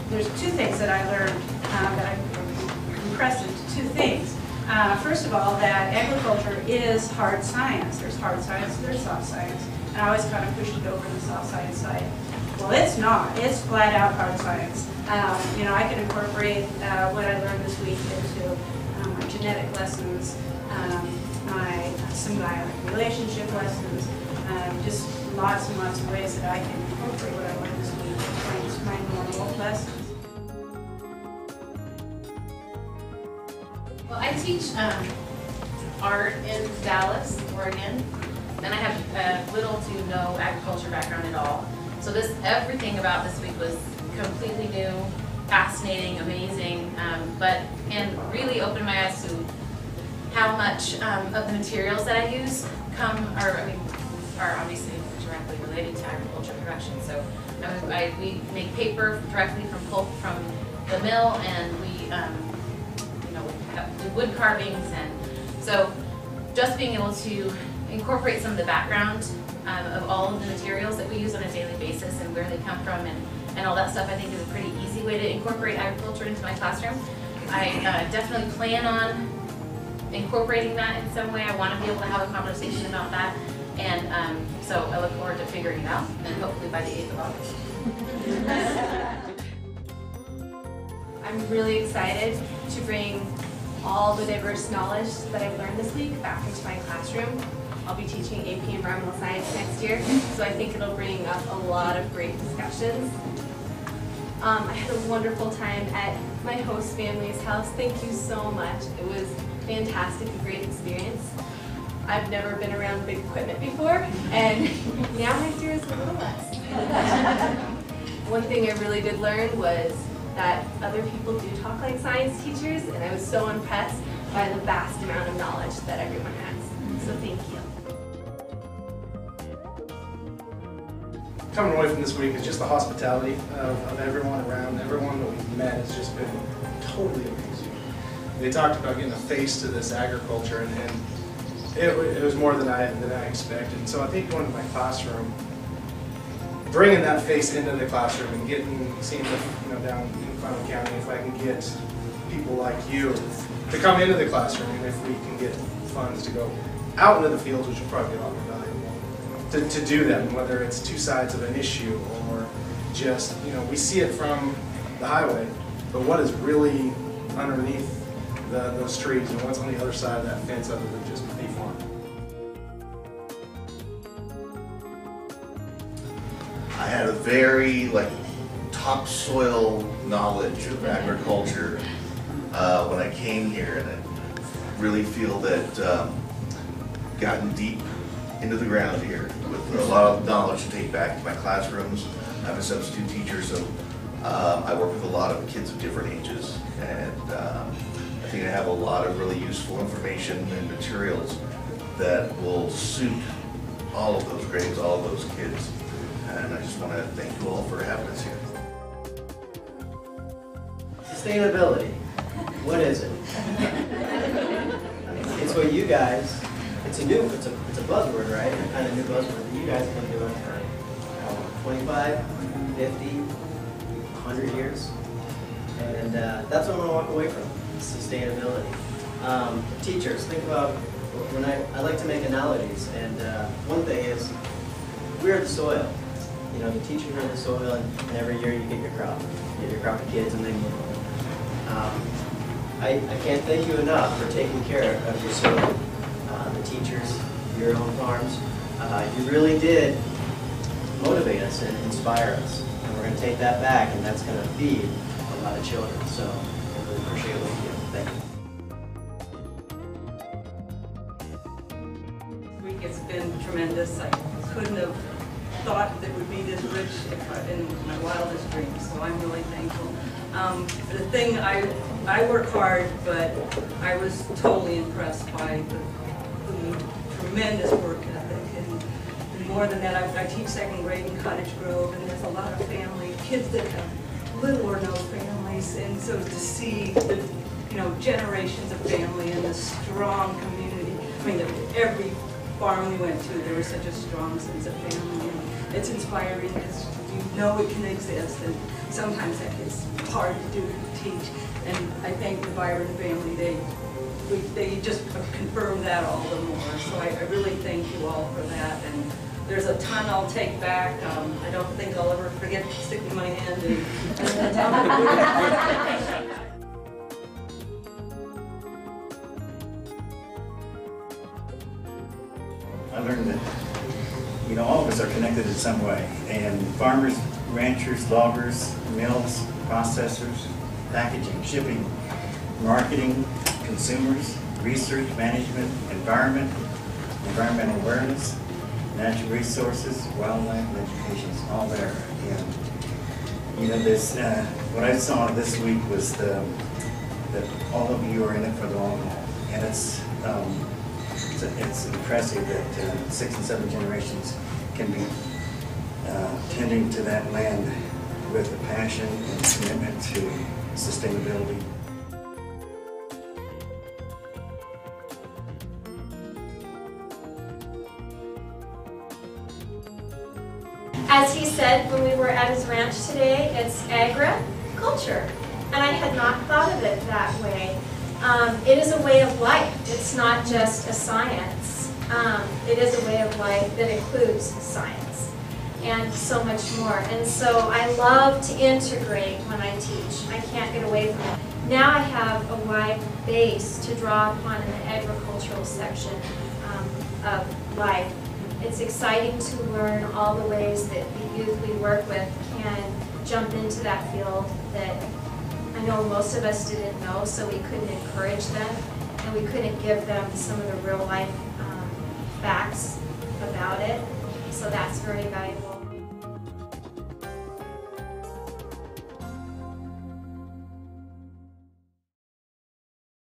There's two things that I learned that I compressed into two things. First of all, that agriculture is hard science. There's hard science, there's soft science. And I always kind of pushed it over to the soft science side. Well, it's not. It's flat out hard science. You know, I can incorporate what I learned this week into my genetic lessons, some relationship lessons, just lots and lots of ways that I can incorporate what I learned this week into my normal lessons. Well, I teach art in Dallas, Oregon, and I have little to no agriculture background at all. So everything about this week was completely new, fascinating, amazing, and really opened my eyes to how much of the materials that I use are obviously directly related to agriculture production. So we make paper directly from pulp from the mill, and we do wood carvings, and so just being able to incorporate some of the background of all of the materials that we use on a daily basis and where they come from and all that stuff, I think is a pretty easy way to incorporate agriculture into my classroom. I definitely plan on incorporating that in some way. I want to be able to have a conversation about that, and so I look forward to figuring it out, and hopefully by the 8th of August. I'm really excited to bring all the diverse knowledge that I've learned this week back into my classroom. I'll be teaching AP Environmental Science next year, so I think it'll bring up a lot of great discussions. I had a wonderful time at my host family's house. Thank you so much. It was fantastic, a great experience. I've never been around big equipment before, and now my fear is a little less. One thing I really did learn was that other people do talk like science teachers, and I was so impressed by the vast amount of knowledge that everyone has. So thank you. Coming away from this week is just the hospitality of everyone around. Everyone that we've met has just been totally amazing. They talked about getting a face to this agriculture, and it was more than I expected. And so I think going to my classroom, bringing that face into the classroom and seeing the, down in Final County, if I can get people like you to come into the classroom, and if we can get funds to go out into the fields, which will probably be a lot more valuable, to do that, and whether it's two sides of an issue or just, we see it from the highway, but what is really underneath those trees and what's on the other side of that fence other than just a farm. I had a very topsoil knowledge of agriculture when I came here, and I really feel that gotten deep into the ground here with a lot of knowledge to take back to my classrooms. I'm a substitute teacher, so I work with a lot of kids of different ages, and I think I have a lot of really useful information and materials that will suit all of those grades, all of those kids. And I just want to thank you all for having us here. Sustainability. What is it? It's what you guys, it's a buzzword, right? A kind of new buzzword that you guys have been doing for 25, 50, 100 years. And that's what I want to walk away from, sustainability. Teachers, think about, when I like to make analogies, and one thing is, we're the soil. The teachers are the soil, and every year you get your crop. You get your crop of kids, and then you I can't thank you enough for taking care of your soil. The teachers, your own farms, you really did motivate us and inspire us. And we're going to take that back, and that's going to feed a lot of children. So I really appreciate what you do. Thank you. This week has been tremendous. I couldn't have thought that it would be this rich in my wildest dreams, so I'm really thankful. The thing, I work hard, but I was totally impressed by the tremendous work ethic, and more than that, I teach second grade in Cottage Grove, and there's a lot of kids that have little or no families, and so to see the generations of family and the strong community, every farm we went to, there was such a strong sense of family, and it's inspiring because you know it can exist, and sometimes that gets hard to do to teach. And I thank the Byron family, they just confirmed that all the more. So I really thank you all for that. And there's a ton I'll take back. I don't think I'll ever forget sticking my hand in. I learned that, you know, all of us are connected in some way. And farmers, ranchers, loggers, mills, processors, packaging, shipping, marketing, consumers, research, management, environment, environmental awareness, natural resources, wildlife, and education, it's all there. And, you know, this, what I saw this week was that all of you are in it for the long haul. And it's impressive that 6 and 7 generations can be tending to that land with a passion and commitment to sustainability. As he said when we were at his ranch today, it's agriculture, and I had not thought of it that way. It is a way of life. It's not just a science. It is a way of life that includes science and so much more. And so I love to integrate when I teach. I can't get away from it. Now I have a wide base to draw upon in the agricultural section of life. It's exciting to learn all the ways that the youth we work with can jump into that field that I know most of us didn't know, so we couldn't encourage them and we couldn't give them some of the real life facts about it. So that's very valuable.